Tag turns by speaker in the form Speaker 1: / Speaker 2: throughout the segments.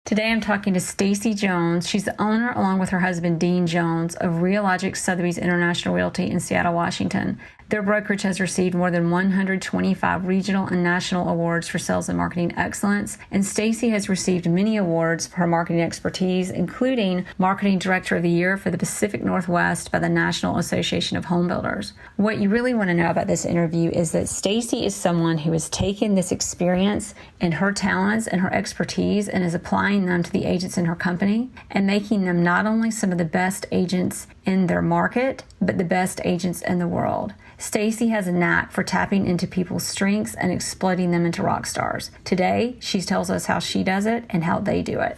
Speaker 1: Today I'm talking to Stacy Jones. She's the owner, along with her husband Dean Jones, of Realogics Sotheby's International Realty in Seattle, Washington. Their brokerage has received more than 125 regional and national awards for sales and marketing excellence, and Stacy has received many awards for her marketing expertise, including Marketing Director of the Year for the Pacific Northwest by the National Association of Home Builders. What you really want to know about this interview is that Stacy is someone who has taken this experience and her talents and her expertise and is applying them to the agents in her company and making them not only some of the best agents in their market, but the best agents in the world. Stacy has a knack for tapping into people's strengths and exploiting them into rock stars. Today, she tells us how she does it and how they do it.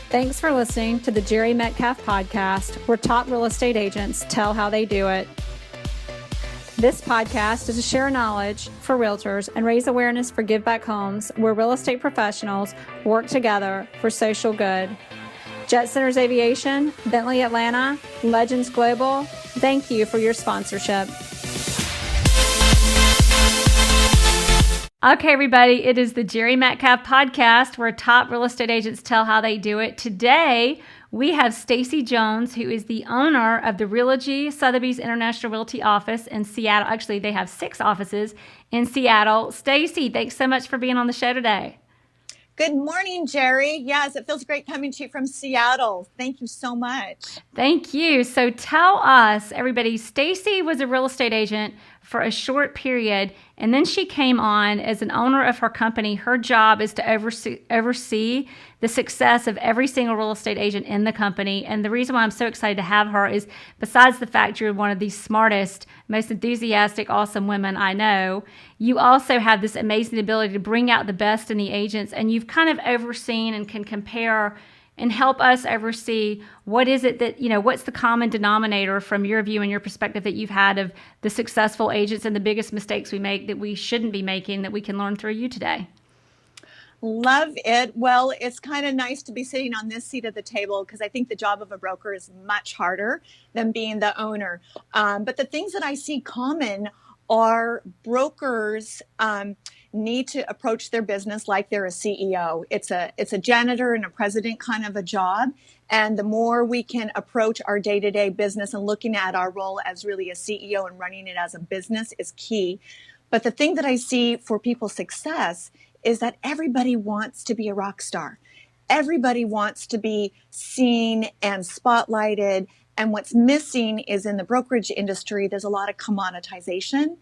Speaker 1: Thanks for listening to the Jere Metcalf Podcast, where top real estate agents tell how they do it. This podcast is to share knowledge for realtors and raise awareness for Give Back Homes, where real estate professionals work together for social good. Jet Centers Aviation, Bentley Atlanta, Legends Global, thank you for your sponsorship. Okay, everybody, it is the Jere Metcalf Podcast, where top real estate agents tell how they do it. Today, we have Stacy Jones, who is the owner of the Realty Sotheby's International Realty office in Seattle. Actually, they have 6 offices in Seattle. Stacy, thanks so much for being on the show today.
Speaker 2: Good morning, Jere. Yes, it feels great coming to you from Seattle. Thank you so much.
Speaker 1: Thank you. So tell us, everybody, Stacy was a real estate agent for a short period, and then she came on as an owner of her company. Her job is to oversee the success of every single real estate agent in the company. And the reason why I'm so excited to have her is, besides the fact you're one of the smartest, most enthusiastic, awesome women I know, you also have this amazing ability to bring out the best in the agents, and you've kind of overseen and can compare and help us oversee what is it that, what's the common denominator from your view and your perspective that you've had of the successful agents and the biggest mistakes we make that we shouldn't be making that we can learn through you today.
Speaker 2: Love it. Well, it's kind of nice to be sitting on this seat of the table because I think the job of a broker is much harder than being the owner. But the things that I see common are brokers need to approach their business like they're a CEO. It's a janitor and a president kind of a job. And the more we can approach our day-to-day business and looking at our role as really a CEO and running it as a business is key. But the thing that I see for people's success is that everybody wants to be a rock star. Everybody wants to be seen and spotlighted. And what's missing is in the brokerage industry, there's a lot of commoditization.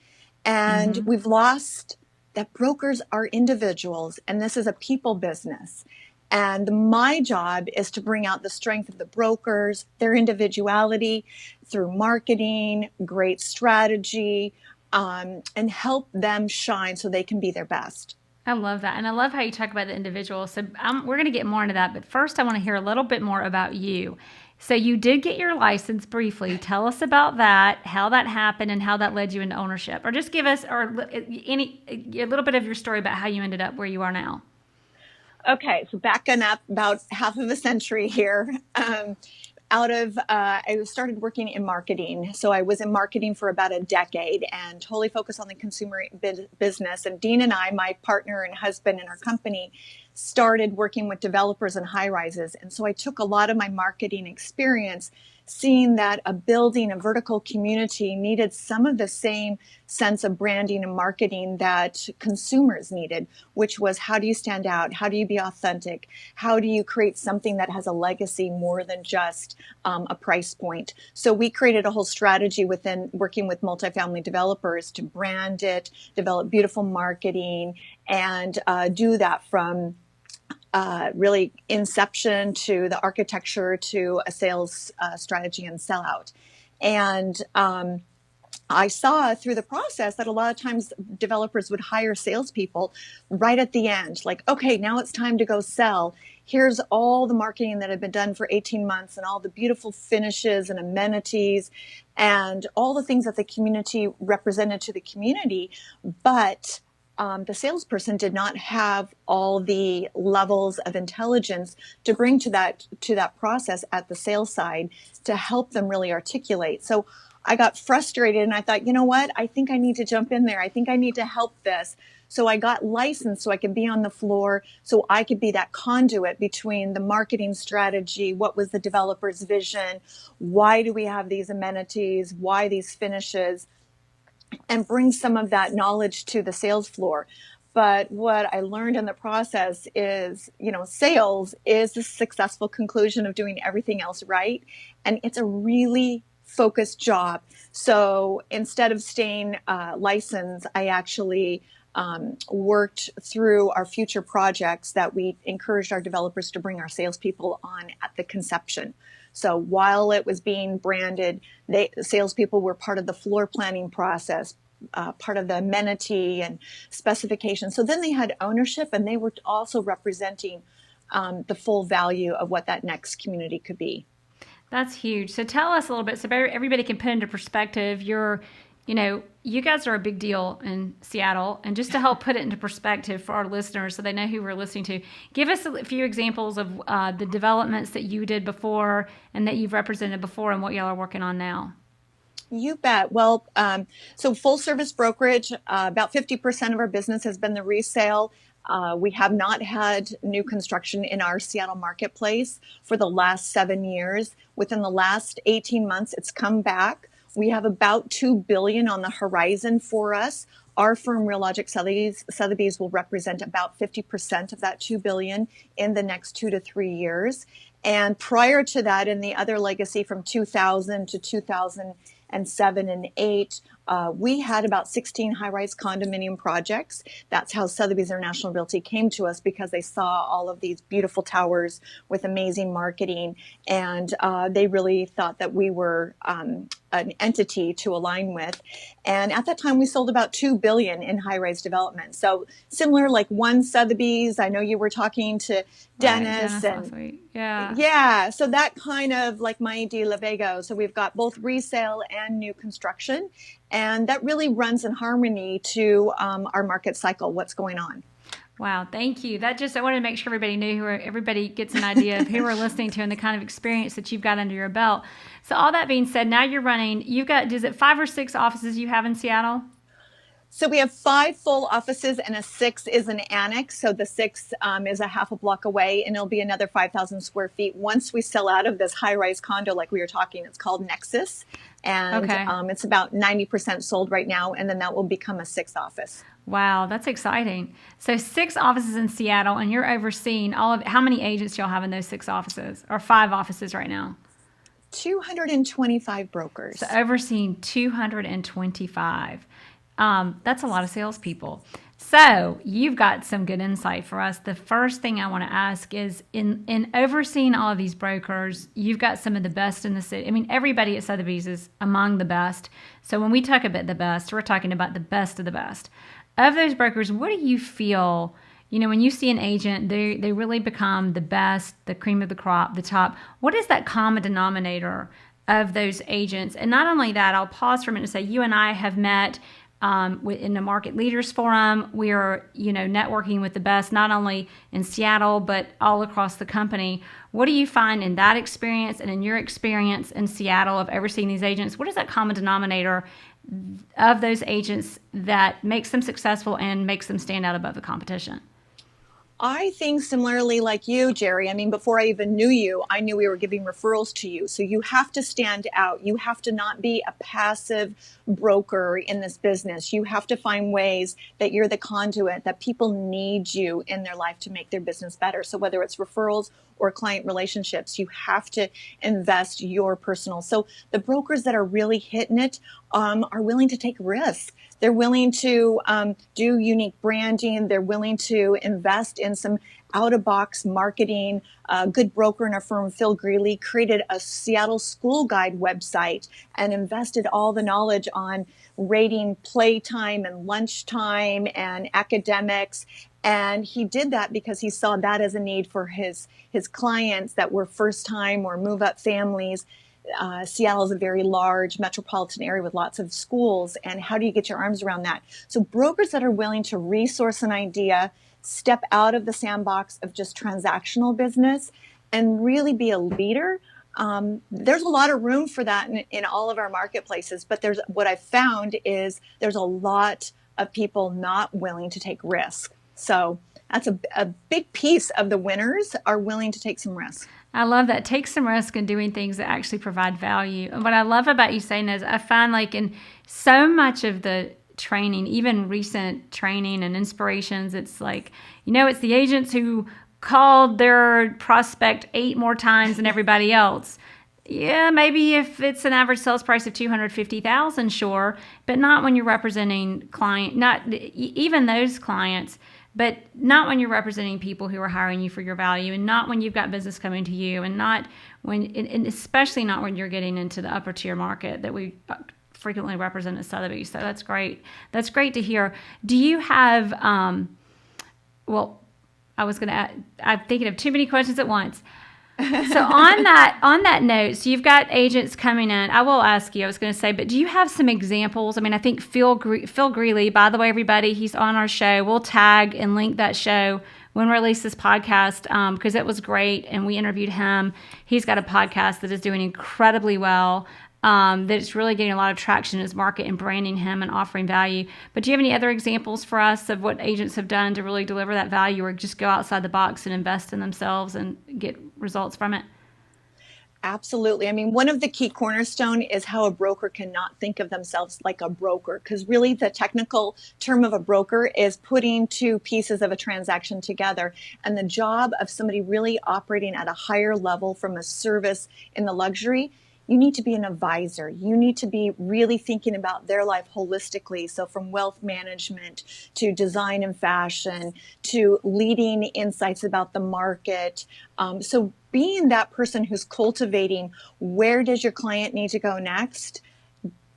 Speaker 2: And we've lost that brokers are individuals, and this is a people business. And my job is to bring out the strength of the brokers, their individuality through marketing, great strategy, and help them shine so they can be their best.
Speaker 1: I love that. And I love how you talk about the individual. So we're going to get more into that. But first, I want to hear a little bit more about you. So you did get your license briefly. Tell us about that, how that happened, and how that led you into ownership. Or just give us a little bit of your story about how you ended up where you are now.
Speaker 2: Okay, so backing up about half of a century here. I started working in marketing. So I was in marketing for about a decade and totally focused on the consumer business. And Dean and I, my partner and husband in our company, started working with developers and high rises. And so I took a lot of my marketing experience, seeing that a building, a vertical community needed some of the same sense of branding and marketing that consumers needed, which was how do you stand out? How do you be authentic? How do you create something that has a legacy more than just a price point? So we created a whole strategy within working with multifamily developers to brand it, develop beautiful marketing, and do that from really inception to the architecture to a sales strategy and sellout. And I saw through the process that a lot of times developers would hire salespeople right at the end, like, okay, now it's time to go sell. Here's all the marketing that had been done for 18 months and all the beautiful finishes and amenities and all the things that the community represented to the community. But the salesperson did not have all the levels of intelligence to bring to that process at the sales side to help them really articulate. So I got frustrated and I thought, you know what? I think I need to jump in there. I think I need to help this. So I got licensed so I could be on the floor, so I could be that conduit between the marketing strategy, what was the developer's vision, why do we have these amenities, why these finishes, and bring some of that knowledge to the sales floor. But what I learned in the process is, sales is the successful conclusion of doing everything else right. And it's a really focused job. So instead of staying licensed, I actually worked through our future projects that we encouraged our developers to bring our salespeople on at the conception. So while it was being branded, the salespeople were part of the floor planning process, part of the amenity and specification. So then they had ownership, and they were also representing the full value of what that next community could be.
Speaker 1: That's huge. So tell us a little bit, so everybody can put into perspective. You guys are a big deal in Seattle, and just to help put it into perspective for our listeners so they know who we're listening to, give us a few examples of the developments that you did before and that you've represented before and what y'all are working on now.
Speaker 2: You bet. Well, so full service brokerage, about 50% of our business has been the resale. We have not had new construction in our Seattle marketplace for the last 7 years. Within the last 18 months, it's come back. We have about $2 billion on the horizon for us. Our firm, Realogics Sotheby's, will represent about 50% of that $2 billion in the next 2 to 3 years. And prior to that, in the other legacy from 2000 to 2007 and 8, we had about 16 high-rise condominium projects. That's how Sotheby's International Realty came to us, because they saw all of these beautiful towers with amazing marketing, and they really thought that we were an entity to align with. And at that time, we sold about $2 billion in high-rise development. So similar, like One Sotheby's. I know you were talking to Dennis, and yeah, so that kind of like my de la Vego. So we've got both resale and new construction, and that really runs in harmony to our market cycle, what's going on.
Speaker 1: Wow, thank you. I wanted to make sure everybody knew, everybody gets an idea of who we're listening to and the kind of experience that you've got under your belt. So all that being said, now you've got, is it 5 or 6 offices you have in Seattle?
Speaker 2: So we have 5 full offices, and a 6th is an annex. So the 6th is a half a block away, and it'll be another 5,000 square feet. Once we sell out of this high-rise condo, like we were talking, it's called Nexus. And it's about 90% sold right now, and then that will become a 6th office.
Speaker 1: Wow, that's exciting. So 6 offices in Seattle, and you're overseeing how many agents y'all have in those 6 offices, or 5 offices right now?
Speaker 2: 225 brokers.
Speaker 1: So overseeing 225. That's a lot of salespeople. So you've got some good insight for us. The first thing I want to ask is, in overseeing all of these brokers, you've got some of the best in the city. I mean, everybody at Sotheby's is among the best. So when we talk about the best, we're talking about the best of the best. Of those brokers, what do you feel, when you see an agent, they really become the best, the cream of the crop, the top? What is that common denominator of those agents? And not only that, I'll pause for a minute and say, you and I have met in the Market Leaders Forum. We are, networking with the best, not only in Seattle, but all across the company. What do you find in that experience and in your experience in Seattle of overseeing these agents? What is that common denominator of those agents that makes them successful and makes them stand out above the competition?
Speaker 2: I think similarly like you, Jere. I mean, before I even knew you, I knew we were giving referrals to you. So you have to stand out. You have to not be a passive broker in this business. You have to find ways that you're the conduit, that people need you in their life to make their business better. So whether it's referrals or client relationships, you have to invest your personal. So the brokers that are really hitting it are willing to take risks. They're willing to do unique branding. They're willing to invest in some out-of-box marketing. A good broker in our firm, Phil Greeley, created a Seattle school guide website and invested all the knowledge on rating playtime and lunchtime and academics. And he did that because he saw that as a need for his clients that were first-time or move-up families. Seattle is a very large metropolitan area with lots of schools. And how do you get your arms around that? So brokers that are willing to resource an idea, step out of the sandbox of just transactional business, and really be a leader, There's a lot of room for that in all of our marketplaces, but what I've found is there's a lot of people not willing to take risk. So that's a big piece of the winners are willing to take some risk.
Speaker 1: I love that. Take some risk in doing things that actually provide value. And what I love about you saying is I find like in so much of the training, even recent training and inspirations, it's like, it's the agents who called their prospect 8 more times than everybody else. Yeah, maybe if it's an average sales price of $250,000, sure, but not when you're representing not even those clients, but not when you're representing people who are hiring you for your value, and not when you've got business coming to you, and not when, and especially not when you're getting into the upper tier market that we frequently represent at Sotheby. So that's great. That's great to hear. Do you have, I'm thinking of too many questions at once. So on that note, so you've got agents coming in. I will ask you, I was going to say, but do you have some examples? I mean, I think Phil Greeley, by the way, everybody, he's on our show. We'll tag and link that show when we release this podcast because it was great, and we interviewed him. He's got a podcast that is doing incredibly well. That it's really getting a lot of traction in his market and branding him and offering value. But do you have any other examples for us of what agents have done to really deliver that value, or just go outside the box and invest in themselves and get results from it?
Speaker 2: Absolutely. I mean, one of the key cornerstone is how a broker cannot think of themselves like a broker, because really the technical term of a broker is putting 2 pieces of a transaction together. And the job of somebody really operating at a higher level from a service in the luxury, you need to be an advisor. You need to be really thinking about their life holistically. So from wealth management to design and fashion to leading insights about the market. So being that person who's cultivating where does your client need to go next,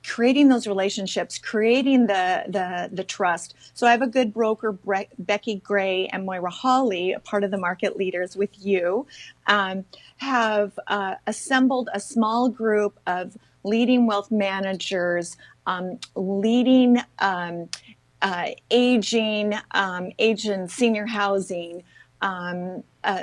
Speaker 2: creating those relationships, creating the trust. So I have a good broker, Becky Gray and Moira Hawley, a part of the market leaders with you, have assembled a small group of leading wealth managers, leading aging, age and senior housing,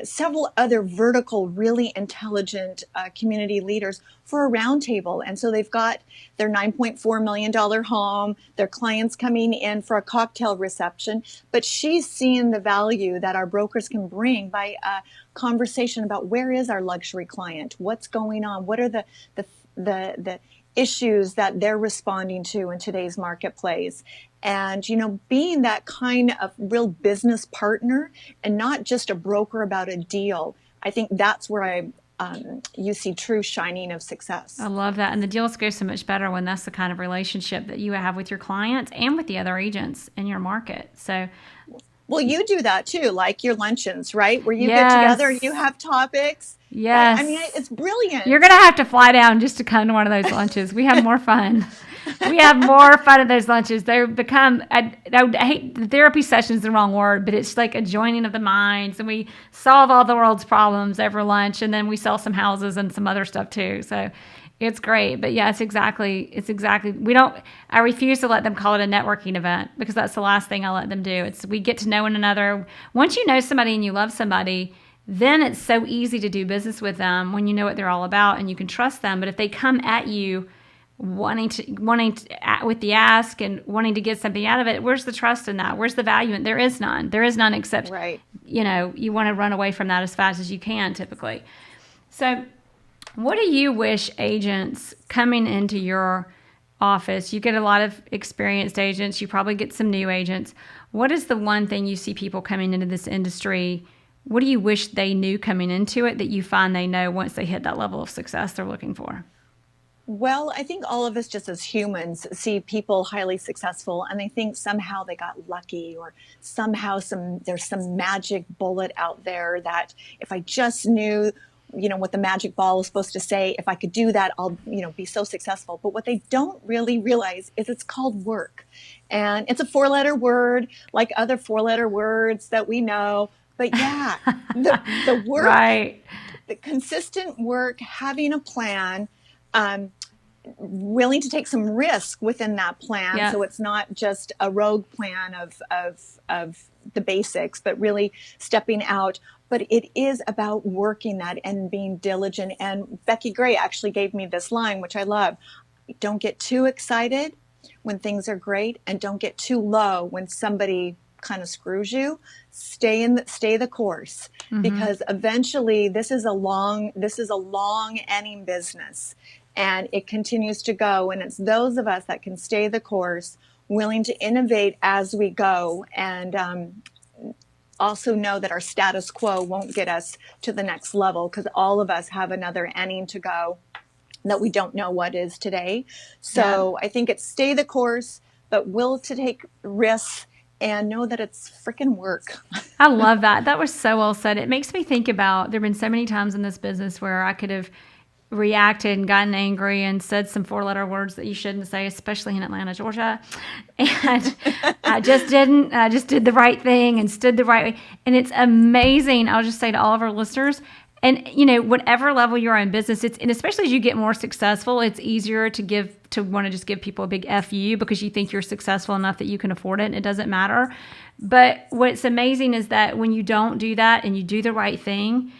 Speaker 2: several other vertical, really intelligent community leaders for a roundtable. And so they've got their $9.4 million home, their clients coming in for a cocktail reception, but she's seeing the value that our brokers can bring by a conversation about where is our luxury client, what's going on, what are the issues that they're responding to in today's marketplace. And, being that kind of real business partner and not just a broker about a deal, I think that's where you see true shining of success.
Speaker 1: I love that. And the deals go so much better when that's the kind of relationship that you have with your clients and with the other agents in your market. So,
Speaker 2: well, you do that too, like your luncheons, right? Where you
Speaker 1: Yes.
Speaker 2: get together, you have topics.
Speaker 1: Yes.
Speaker 2: I mean, it's brilliant.
Speaker 1: You're going to have to fly down just to come to one of those lunches. We have more fun. We have more fun at those lunches. They become, I hate the therapy session is the wrong word, but it's like a joining of the minds, and we solve all the world's problems over lunch, and then we sell some houses and some other stuff too. So it's great. But yeah, it's exactly, I refuse to let them call it a networking event, because that's the last thing I let them do. We get to know one another. Once you know somebody and you love somebody, then it's so easy to do business with them when you know what they're all about and you can trust them. But if they come at you wanting to with the ask and wanting to get something out of it, where's the trust in that? Where's the value? And there is none. There is none, except,
Speaker 2: right.
Speaker 1: You want to run away from that as fast as you can typically. So what do you wish agents coming into your office? You get a lot of experienced agents. You probably get some new agents. What is the one thing you see people coming into this industry? What do you wish they knew coming into it that you find they know once they hit that level of success they're looking for?
Speaker 2: Well, I think all of us just as humans see people highly successful and they think somehow they got lucky, or somehow there's some magic bullet out there that if I just knew, what the magic ball is supposed to say, if I could do that, I'll, be so successful. But what they don't really realize is it's called work. And it's a 4-letter word like other 4-letter words that we know. But yeah, the work,
Speaker 1: right.
Speaker 2: The consistent work, having a plan, willing to take some risk within that plan.
Speaker 1: Yeah.
Speaker 2: So it's not just a rogue plan of the basics, but really stepping out. but it is about working that and being diligent. And Becky Gray actually gave me this line, which I love. Don't get too excited when things are great, and don't get too low when somebody kind of screws you. Stay the course, because eventually this is a long inning business, and it continues to go. And it's those of us that can stay the course, willing to innovate as we go, and also know that our status quo won't get us to the next level, because all of us have another inning to go that we don't know what is today. So I think it's stay the course, but will to take risks and know that it's freaking work.
Speaker 1: I love that. That was so well said. It makes me think about, there have been so many times in this business where I could have reacted and gotten angry and said some 4-letter words that you shouldn't say, especially in Atlanta, Georgia. And I just didn't. I just did the right thing and stood the right way. And it's amazing. I'll just say to all of our listeners, and whatever level you're in business, and especially as you get more successful, it's easier to want to just give people a big F you, because you think you're successful enough that you can afford it and it doesn't matter. But what's amazing is that when you don't do that and you do the right thing,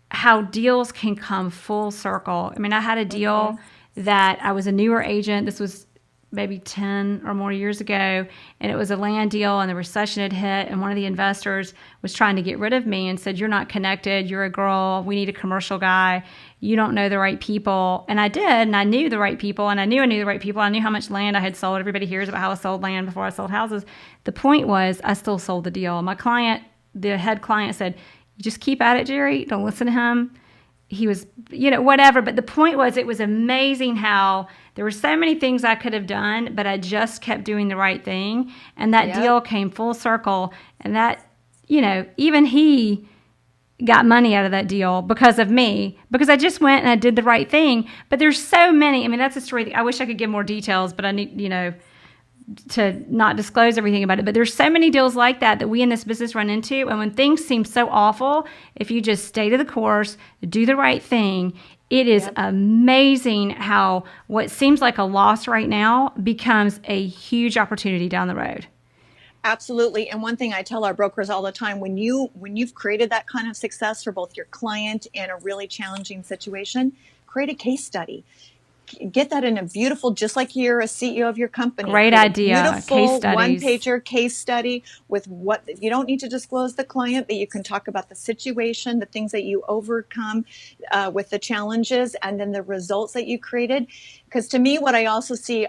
Speaker 1: how deals can come full circle. I mean, I had a deal that I was a newer agent. This was maybe 10 or more years ago, and it was a land deal, and the recession had hit, and one of the investors was trying to get rid of me and said, "You're not connected. You're a girl. We need a commercial guy. You don't know the right people." And I did, and I knew the right people, and I knew the right people. I knew how much land I had sold. Everybody hears about how I sold land before I sold houses. The point was, I still sold the deal. My client, the head client, said, "You just keep at it, Jere. Don't listen to him." He was, whatever. But the point was, it was amazing how there were so many things I could have done, but I just kept doing the right thing. And that deal came full circle. And that, even he got money out of that deal because of me, because I just went and I did the right thing. But there's so many. I mean, that's a story. I wish I could give more details, but I need, to not disclose everything about it. But there's so many deals like that we in this business run into. And when things seem so awful, if you just stay to the course, do the right thing, it is amazing how what seems like a loss right now becomes a huge opportunity down the road.
Speaker 2: Absolutely. And one thing I tell our brokers all the time, when you've created that kind of success for both your client and a really challenging situation, create a case study. Get that in a beautiful, just like you're a CEO of your company.
Speaker 1: Great idea.
Speaker 2: Beautiful
Speaker 1: case studies.
Speaker 2: One-pager case study with what you don't need to disclose the client, but you can talk about the situation, the things that you overcome with the challenges, and then the results that you created. Because to me, what I also see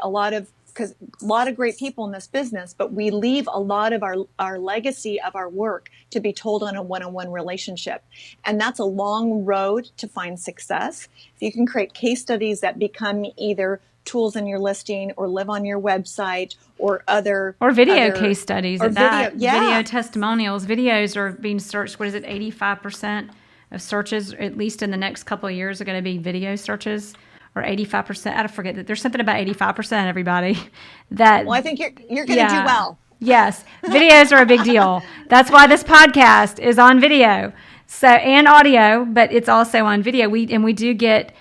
Speaker 2: because a lot of great people in this business, but we leave a lot of our legacy of our work to be told on a one-on-one relationship. And that's a long road to find success. If you can create case studies that become either tools in your listing or live on your website or
Speaker 1: video case studies
Speaker 2: or
Speaker 1: video testimonials. Videos are being searched. What is it? 85% of searches, at least in the next couple of years, are going to be video searches. Or 85%. I forget that there's something about 85%, everybody.
Speaker 2: Well, I think you're going to do well.
Speaker 1: Yes. Videos are a big deal. That's why this podcast is on video. And audio, but it's also on video. We get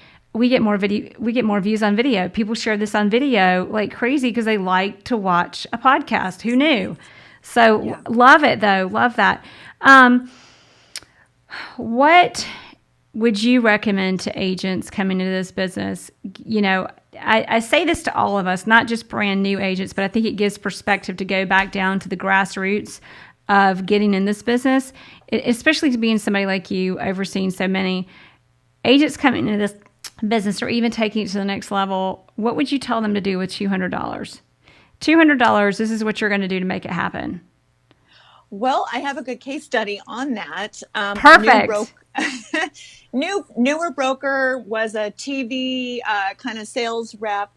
Speaker 1: more views on video. People share this on video like crazy because they like to watch a podcast. Who knew? So love it though. Love that. What would you recommend to agents coming into this business? I say this to all of us, not just brand new agents, but I think it gives perspective to go back down to the grassroots of getting in this business, especially being somebody like you, overseeing so many agents coming into this business or even taking it to the next level. What would you tell them to do with $200? $200, this is what you're going to do to make it happen.
Speaker 2: Well, I have a good case study on that.
Speaker 1: Perfect.
Speaker 2: Newer broker, was a TV kind of sales rep,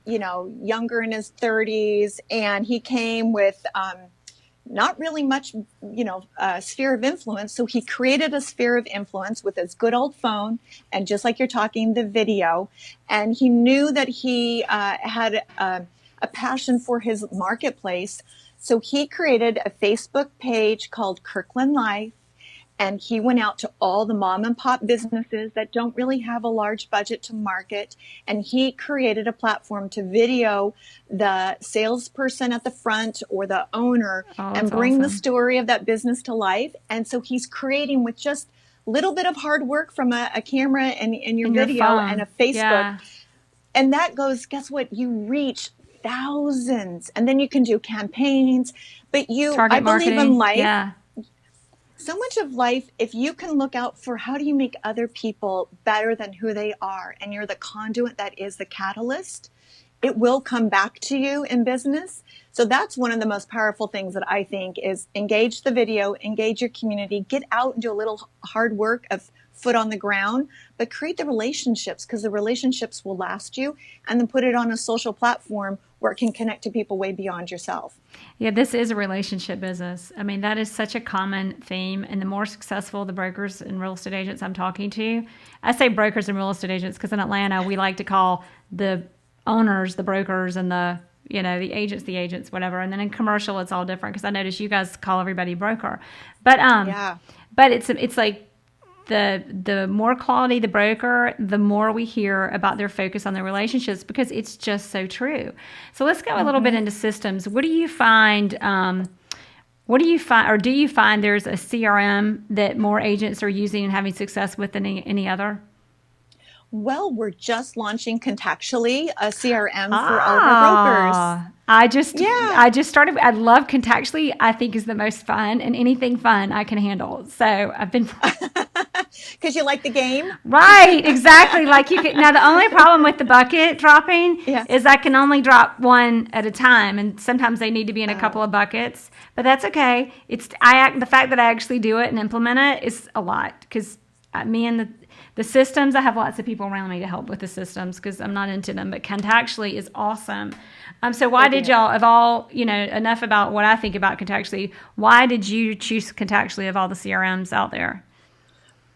Speaker 2: younger in his 30s, and he came with not really much, sphere of influence. So he created a sphere of influence with his good old phone, and just like you're talking, the video. And he knew that he had a passion for his marketplace. So he created a Facebook page called Kirkland Life, And he went out to all the mom and pop businesses that don't really have a large budget to market. And he created a platform to video the salesperson at the front or the owner and bring the story of that business to life. And so he's creating with just a little bit of hard work from a camera and your video and a Facebook. Yeah. And that goes, guess what? You reach thousands, and then you can do campaigns. But I believe in life. Yeah. So much of life, if you can look out for how do you make other people better than who they are, and you're the conduit that is the catalyst, it will come back to you in business. So that's one of the most powerful things that I think is engage the video, engage your community, get out and do a little hard work of foot on the ground, but create the relationships, because the relationships will last you, and then put it on a social platform where it can connect to people way beyond yourself.
Speaker 1: Yeah, this is a relationship business. I mean, that is such a common theme. And the more successful the brokers and real estate agents I'm talking to, I say brokers and real estate agents because in Atlanta, we like to call the owners the brokers and the agents, whatever. And then in commercial, it's all different because I notice you guys call everybody broker. But but it's like, the more quality the broker, the more we hear about their focus on their relationships, because it's just so true. So let's go a little bit into systems. What do you find, or do you find there's a CRM that more agents are using and having success with than any other?
Speaker 2: Well, we're just launching Contactually, a CRM for all of our brokers.
Speaker 1: I just started. I love Contactually. I think is the most fun, and anything fun I can handle. So I've been
Speaker 2: because you like the game,
Speaker 1: right? Exactly. Like you can. Now the only problem with the bucket dropping is I can only drop one at a time, and sometimes they need to be in a couple of buckets. But that's okay. The fact that I actually do it and implement it is a lot, because me and the systems, I have lots of people around me to help with the systems because I'm not into them, but Contactually is awesome. So why did y'all, of all, enough about what I think about Contactually, why did you choose Contactually of all the CRMs out there?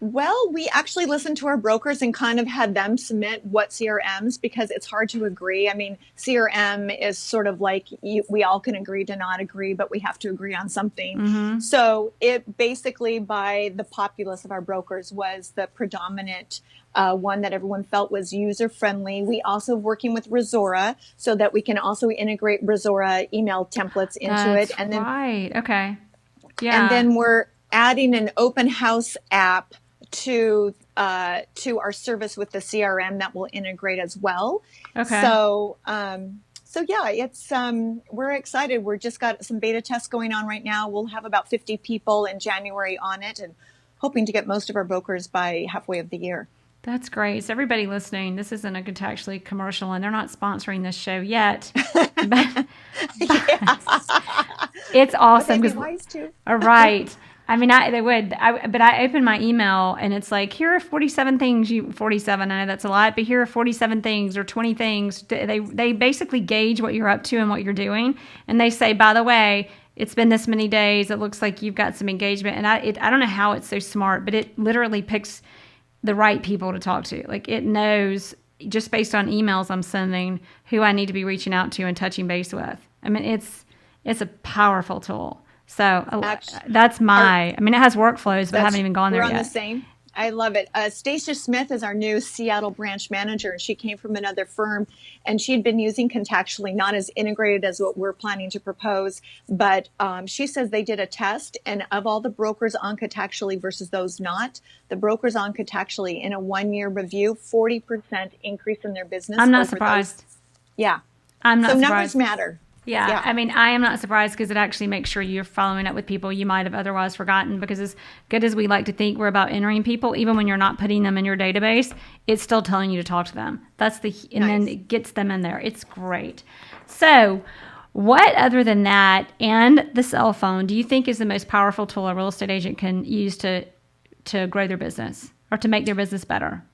Speaker 2: Well, we actually listened to our brokers and kind of had them submit what CRMs, because it's hard to agree. I mean, CRM is sort of like we all can agree to not agree, but we have to agree on something. Mm-hmm. So it basically, by the populace of our brokers, was the predominant one that everyone felt was user-friendly. We also working with Resora so that we can also integrate Resora email templates into it. And then,
Speaker 1: right. Okay. Yeah.
Speaker 2: And then we're adding an open house app to our service with the CRM that will integrate as well. Okay. So yeah, it's we're excited. We're just got some beta tests going on right now. We'll have about 50 people in January on it, and hoping to get most of our brokers by halfway of the year.
Speaker 1: That's great. So everybody listening, this isn't a Contactually commercial, and they're not sponsoring this show yet. but it's awesome.
Speaker 2: But they'd be wise too.
Speaker 1: Right. I mean, they would. But I open my email and it's like, here are 47 things. 47, I know that's a lot, but here are 47 things or 20 things. They basically gauge what you're up to and what you're doing. And they say, by the way, it's been this many days. It looks like you've got some engagement. And I don't know how it's so smart, but it literally picks the right people to talk to. Like it knows just based on emails I'm sending who I need to be reaching out to and touching base with. I mean, it's a powerful tool. So that's I mean, it has workflows, but I haven't even gone there yet.
Speaker 2: We're on the same. I love it. Stacy Smith is our new Seattle branch manager, and she came from another firm, and she'd been using Contactually, not as integrated as what we're planning to propose, but she says they did a test, and of all the brokers on Contactually versus those not, the brokers on Contactually in a 1-year review, 40% increase in their business.
Speaker 1: I'm not surprised.
Speaker 2: I'm not surprised. So numbers matter.
Speaker 1: Yeah, I mean, I am not surprised because it actually makes sure you're following up with people you might have otherwise forgotten, because as good as we like to think we're about entering people, even when you're not putting them in your database, it's still telling you to talk to them. And then it gets them in there. It's great. So what other than that and the cell phone do you think is the most powerful tool a real estate agent can use to grow their business or to make their business better?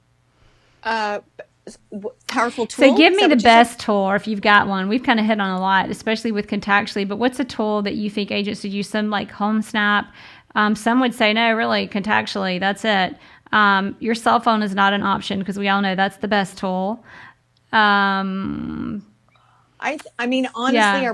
Speaker 2: Powerful tool.
Speaker 1: So give me the best tool, or if you've got one. We've kind of hit on a lot, especially with Contactually, but what's a tool that you think agents should use? Some like HomeSnap. Some would say, no, really, Contactually, that's it. Your cell phone is not an option because we all know that's the best tool.
Speaker 2: I mean, honestly,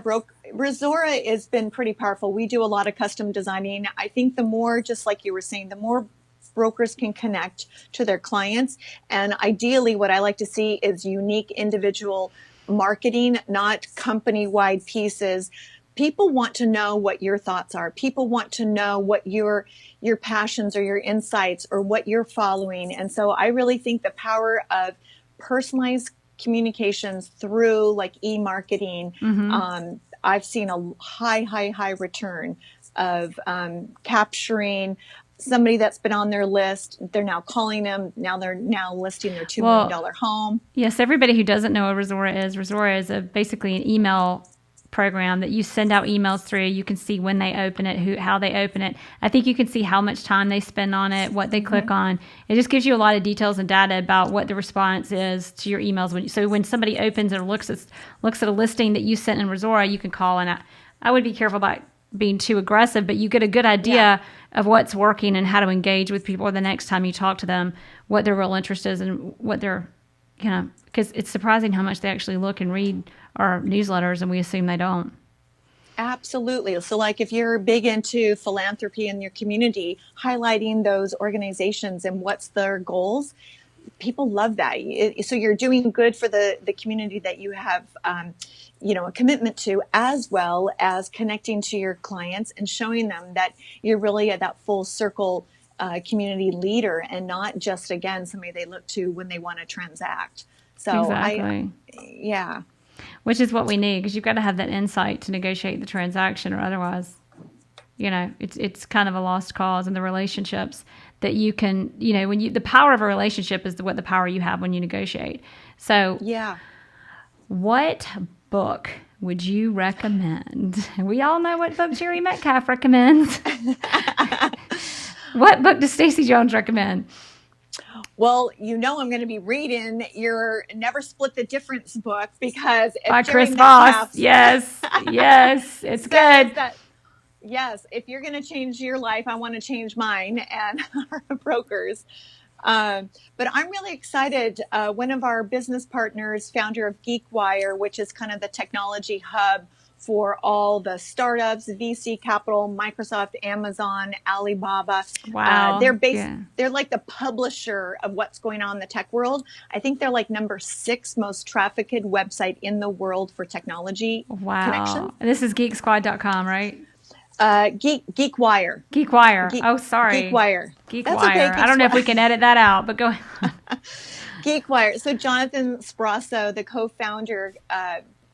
Speaker 2: Resora has been pretty powerful. We do a lot of custom designing. I think the more, just like you were saying, the more brokers can connect to their clients. And ideally, what I like to see is unique individual marketing, not company-wide pieces. People want to know what your thoughts are. People want to know what your passions or your insights or what you're following. And so I really think the power of personalized communications through like e-marketing, I've seen a high return of capturing somebody that's been on their list. They're now calling them. Now they're now listing their $2 million home.
Speaker 1: Yes, everybody who doesn't know what Resora is basically an email program that you send out emails through. You can see when they open it, how they open it. I think you can see how much time they spend on it, what they click on. It just gives you a lot of details and data about what the response is to your emails. So when somebody opens or looks at a listing that you sent in Resora, you can call. And I would be careful about being too aggressive, but you get a good idea of what's working and how to engage with people the next time you talk to them, what their real interest is and what they're, because it's surprising how much they actually look and read our newsletters, and we assume they don't.
Speaker 2: Absolutely. So like if you're big into philanthropy in your community, highlighting those organizations and what's their goals, people love that. So you're doing good for the community that you have, a commitment to, as well as connecting to your clients and showing them that you're really at that full circle community leader and not just, again, somebody they look to when they want to transact. So
Speaker 1: exactly. Which is what we need, because you've got to have that insight to negotiate the transaction, or otherwise, it's kind of a lost cause in the relationships that you can, the power of a relationship is what the power you have when you negotiate. So what book would you recommend? We all know what book Jere Metcalf recommends. What book does Stacy Jones recommend?
Speaker 2: Well, I'm going to be reading your Never Split the Difference book, because
Speaker 1: by Chris Voss. Yes, it's good.
Speaker 2: Yes, if you're going to change your life, I want to change mine and our brokers. But I'm really excited. One of our business partners, founder of GeekWire, which is kind of the technology hub for all the startups, VC capital, Microsoft, Amazon, Alibaba.
Speaker 1: Wow.
Speaker 2: They're like the publisher of what's going on in the tech world. I think they're like number 6 most trafficked website in the world for technology connection.
Speaker 1: And this is geeksquad.com, right?
Speaker 2: GeekWire.
Speaker 1: Oh, sorry.
Speaker 2: GeekWire.
Speaker 1: That's okay. I don't know if we can edit that out, but go ahead.
Speaker 2: GeekWire. So Jonathan Sbrasso, the co-founder,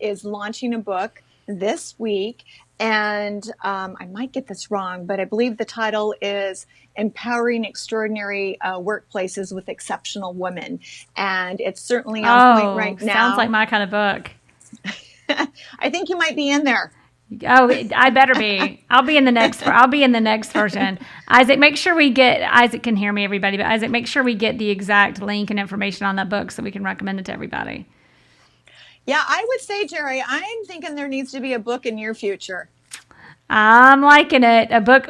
Speaker 2: is launching a book this week, and I might get this wrong, but I believe the title is Empowering Extraordinary Workplaces with Exceptional Women, and it's certainly on point right now.
Speaker 1: Sounds like my kind of book.
Speaker 2: I think you might be in there.
Speaker 1: Oh, I better be. I'll be in the next version. Isaac, make sure we get, Isaac can hear me, everybody, but Isaac, make sure we get the exact link and information on that book so we can recommend it to everybody.
Speaker 2: Yeah, I would say, Jere, I'm thinking there needs to be a book in your future.
Speaker 1: I'm liking it. A book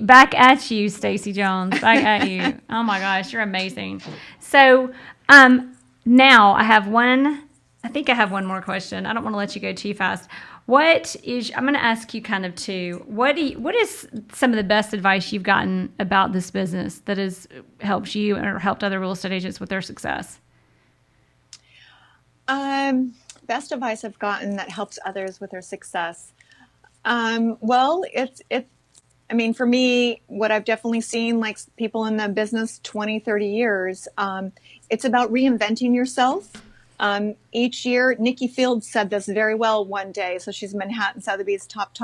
Speaker 1: back at you, Stacy Jones. Back at you. Oh my gosh, you're amazing. So now I have one more question. I don't want to let you go too fast. I'm going to ask you kind of two. What is some of the best advice you've gotten about this business that has helped you or helped other real estate agents with their success?
Speaker 2: Best advice I've gotten that helps others with their success. Well, for me, what I've definitely seen, like people in the business 20, 30 years, it's about reinventing yourself. Each year, Nikki Fields said this very well one day. So she's Manhattan Sotheby's top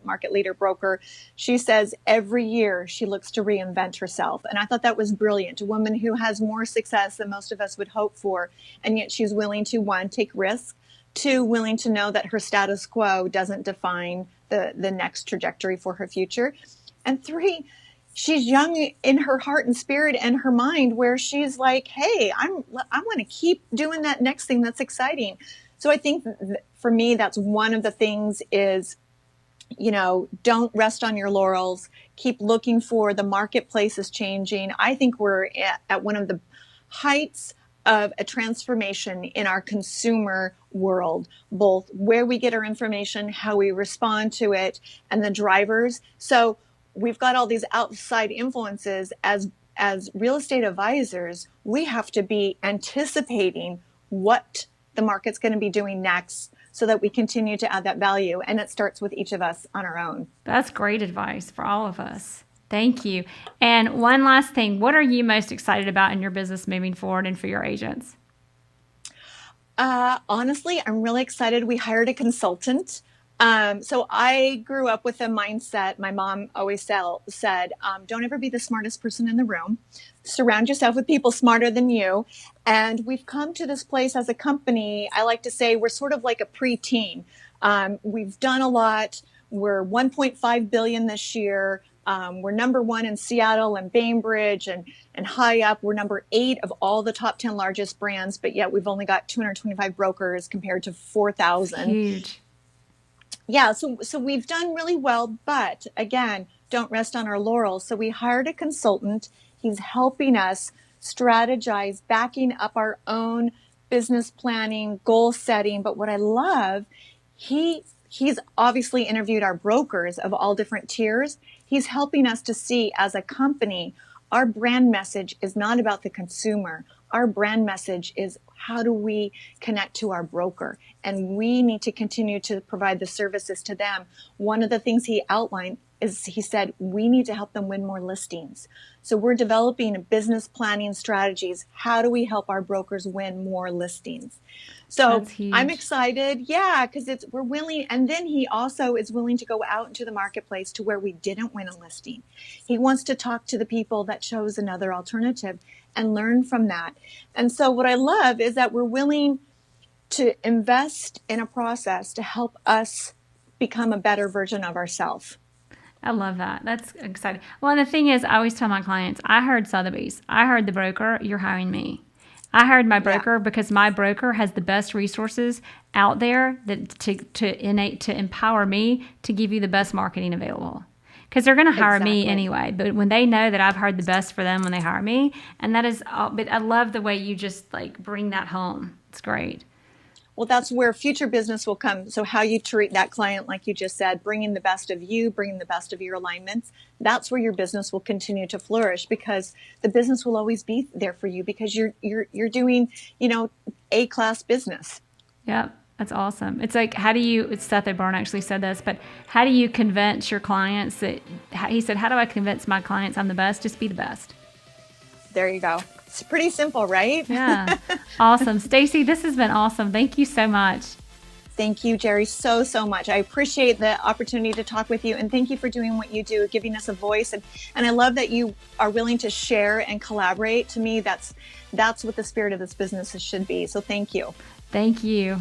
Speaker 2: market leader broker. She says every year she looks to reinvent herself. And I thought that was brilliant. A woman who has more success than most of us would hope for. And yet she's willing to, 1, take risks, 2, willing to know that her status quo doesn't define the next trajectory for her future. And 3, she's young in her heart and spirit and her mind, where she's like, hey, I want to keep doing that next thing that's exciting. So I think for me, that's one of the things is, don't rest on your laurels. Keep looking for the marketplace is changing. I think we're at one of the heights of a transformation in our consumer world, both where we get our information, how we respond to it, and the drivers. So we've got all these outside influences. As real estate advisors, we have to be anticipating what the market's going to be doing next so that we continue to add that value. And it starts with each of us on our own.
Speaker 1: That's great advice for all of us. Thank you. And one last thing, what are you most excited about in your business moving forward and for your agents?
Speaker 2: Honestly, I'm really excited. We hired a consultant. So I grew up with a mindset. My mom always said, don't ever be the smartest person in the room. Surround yourself with people smarter than you. And we've come to this place as a company. I like to say we're sort of like a pre-teen. We've done a lot. We're 1.5 billion this year. We're number one in Seattle and Bainbridge and high up. We're number 8 of all the top 10 largest brands, but yet we've only got 225 brokers compared to 4,000.
Speaker 1: Huge.
Speaker 2: Yeah, so we've done really well, but again, don't rest on our laurels. So we hired a consultant. He's helping us strategize, backing up our own business planning, goal setting. But what I love, he's obviously interviewed our brokers of all different tiers. He's helping us to see as a company, our brand message is not about the consumer. Our brand message is how do we connect to our broker? And we need to continue to provide the services to them. One of the things he outlined is he said, we need to help them win more listings. So we're developing business planning strategies. How do we help our brokers win more listings? So I'm excited. Yeah, because we're willing. And then he also is willing to go out into the marketplace to where we didn't win a listing. He wants to talk to the people that chose another alternative and learn from that. And so what I love is that we're willing to invest in a process to help us become a better version of ourselves.
Speaker 1: I love that. That's exciting. Well, and the thing is, I always tell my clients, I heard Sotheby's. I heard the broker. You're hiring me. I hired my broker because my broker has the best resources out there that to empower me to give you the best marketing available. Because they're going to hire me anyway. But when they know that I've heard the best for them when they hire me, and that is, but I love the way you just like bring that home. It's great.
Speaker 2: Well, that's where future business will come. So how you treat that client, like you just said, bringing the best of you, bringing the best of your alignments, that's where your business will continue to flourish, because the business will always be there for you because you're doing, A-class business.
Speaker 1: Yep. That's awesome. It's like, it's Seth O'Byrne actually said this, but how do you convince your clients he said, how do I convince my clients I'm the best? Just be the best.
Speaker 2: There you go. It's pretty simple, right?
Speaker 1: Yeah. Awesome. Stacy, this has been awesome. Thank you so much.
Speaker 2: Thank you, Jere, so much. I appreciate the opportunity to talk with you, and thank you for doing what you do, giving us a voice. And I love that you are willing to share and collaborate. To me, that's what the spirit of this business should be. So thank you.
Speaker 1: Thank you.